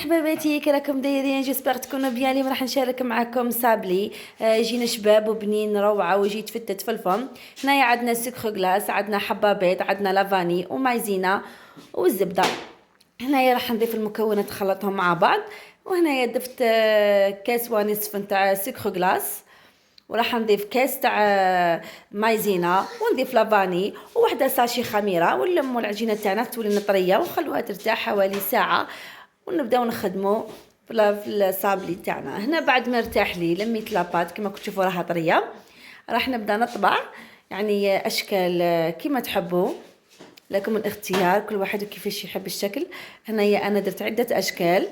حباباتي كي راكم دايرين؟ جيسبر تكونوا بيان. اليوم راح نشارك معكم صابلي يجينا شباب وبنين روعه ويجي يتفتت في الفم. هنايا عندنا سكر غلاس، عندنا حبه بيض، عندنا لافاني ومايزينا والزبده. هنايا راح نضيف المكونات نخلطهم مع بعض. وهنايا ضفت كاس ونصف نتاع سكر غلاس، وراح نضيف كاس تاع مايزينا، ونضيف لافاني وواحده ساشي خميره، ونلموا العجينه تاعنا تولي طريه ونخلوها ترتاح حوالي ساعه، ونبداو نخدموا في الصابلي تاعنا. هنا بعد ما ارتاح لي لميت لاباط كما تشوفوا راها طريه، راح نبدا نطبع يعني اشكال كما تحبوا، لكم الاختيار، كل واحد كيفاش يحب الشكل. هنايا انا درت عده اشكال،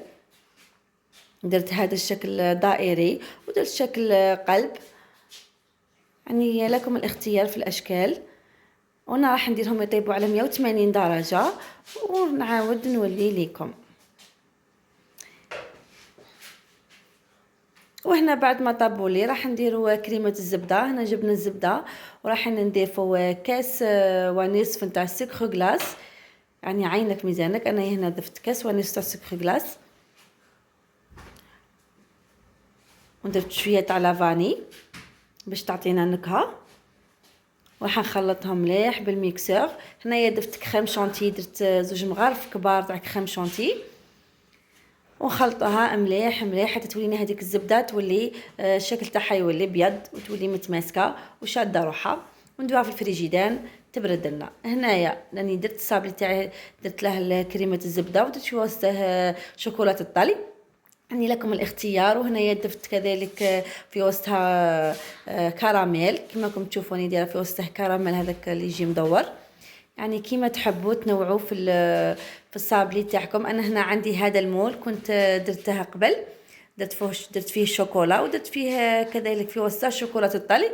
درت هذا الشكل دائري ودرت شكل قلب، يعني لكم الاختيار في الاشكال. وانا راح نديرهم يطيبوا على 180 درجه ونعاود نولي لكم. وهنا بعد ما طابوا لي راح نديروا كريمه الزبده. هنا جبنا الزبده وراح نضيفوا كاس ونصف نتاع سكر غلاس، يعني عينك ميزانك. انا هنا ضفت كاس ونصف تاع سكر غلاس، ودرت شويه تاع لافاني باش تعطينا نكهه، وراح نخلطهم مليح بالميكسور. هنايا درت كريم شانتي، درت زوج مغارف كبار تاع كريم شانتي، ونخلطوها مليح مليح حتى تولينا هذيك الزبده تولي الشكل تاعها يولي ابيض وتولي متماسكه وشاده روحها، وندوها في الفريجيدان تبرد لنا. هنايا راني درت الصابلي تاعي، درت له كريمه الزبده ودرت في وسطه شوكولاته الطلي، يعني لكم الاختيار. وهنايا درت كذلك في وسطها كراميل كما راكم تشوفوني دايره في وسطه كراميل هذاك اللي يجي مدور، يعني كيما تحبوا تنوعوا في الصابلي تاعكم. انا هنا عندي هذا المول كنت درته قبل، درت فيه الشوكولا ودرت فيه كذلك في وسط شوكولاته الطلي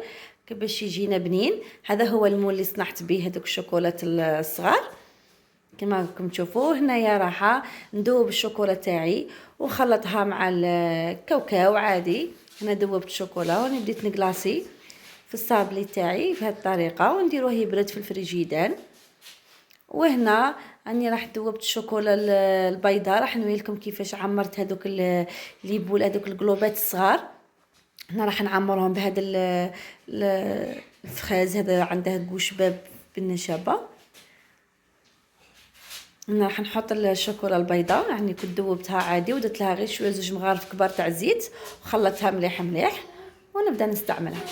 باش يجينا بنين. هذا هو المول اللي صنعت به هذوك الشوكولات الصغار كما راكم تشوفوا. هنايا راح ندوب الشوكولا تاعي وخلطها مع الكاوكاو عادي. هنا دوبت الشوكولا وانا بديت نقلاصي في الصابلي تاعي بهذه الطريقه ونديروه يبرد في الفريجيدان. وهنا اني راح دوبت الشوكولا البيضاء، راح نوري لكم كيفاش عمرت هذوك ليبول هذوك القلوبات الصغار. هنا راح نعمرهم بهذا الفخاز، هذا عنده قوشباب بالنشابه. هنا راح نحط الشوكولا البيضاء، يعني كنت دوبتها عادي ودرت لها غير شويه زوج مغارف كبار تاع الزيت وخلطتها مليح مليح ونبدا نستعملها.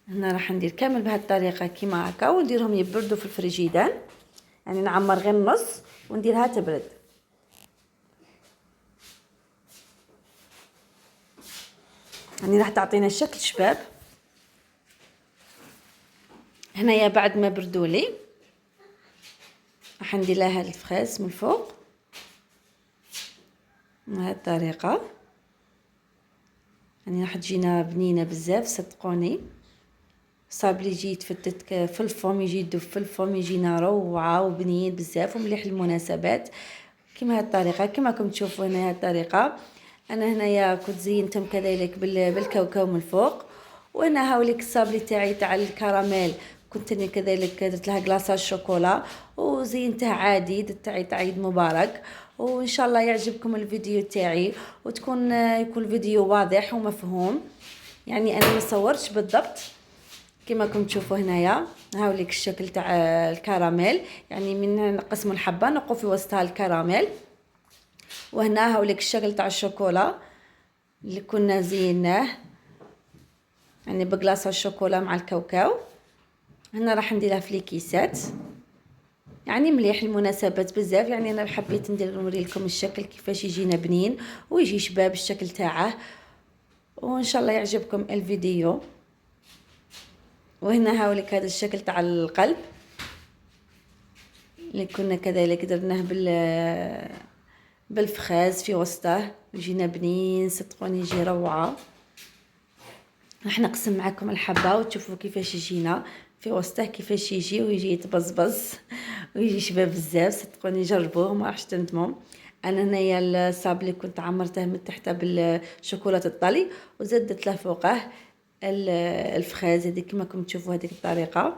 هنا راح ندير كامل بهذه الطريقه كيما هكا ونديرهم يبردوا في الفريجيدان، يعني نعمر غير النص ونديرها تبرد. يعني راح تعطينا شكل شباب. هنايا بعد ما بردوا لي راح ندير لها الفخاز من الفوق بهذه الطريقه، يعني راح تجينا بنينه بزاف صدقوني. صابلي يجي يتفتت في الفم، يجي يدوب في الفم، يجينا روعه وبنين بزاف ومليح للمناسبات كما هذه الطريقه. كما راكم تشوفوا هنا هذه الطريقه. انا هنايا كنت زينتهم كذلك بالكاوكاو من الفوق. وهنا هاوليك الصابلي تاعي تاع الكراميل كنت انا كذلك درت لها كلاصه الشوكولا وزينته عادي، درت تاع عيد مبارك. وان شاء الله يعجبكم الفيديو تاعي وتكون يكون الفيديو واضح ومفهوم، يعني انا ما صورتش بالضبط كما راكم تشوفوا. هنايا هاوليك الشكل تاع الكراميل، يعني من نقسم الحبه نقوا في وسطها الكراميل. وهنا هاوليك الشكل تاع الشوكولا اللي كنا زيناه، يعني بقلاصه الشوكولا مع الكاوكاو. هنا راح نديرها في الكيسات، يعني مليح المناسبات بزاف. يعني انا حبيت نوري لكم الشكل كيفاش يجينا بنين ويجي شباب الشكل تاعه، وان شاء الله يعجبكم الفيديو. وهنا هاوليك هذا الشكل تاع القلب اللي كنا كذلك درناه بالفخاز في وسطه، يجينا بنين صدقوني يجي روعه. راح نقسم معكم الحبه وتشوفوا كيفاش يجينا في وسطه، كيفاش يجي ويجي يتبزبز ويجي شباب بزاف صدقوني جربوه ما راحش تندموا. انا هنايا الصابلي كنت عمرته من تحت بالشوكولاته الطلي وزدت له فوقه الفخاز هذيك كما راكم تشوفوا هذيك الطريقه.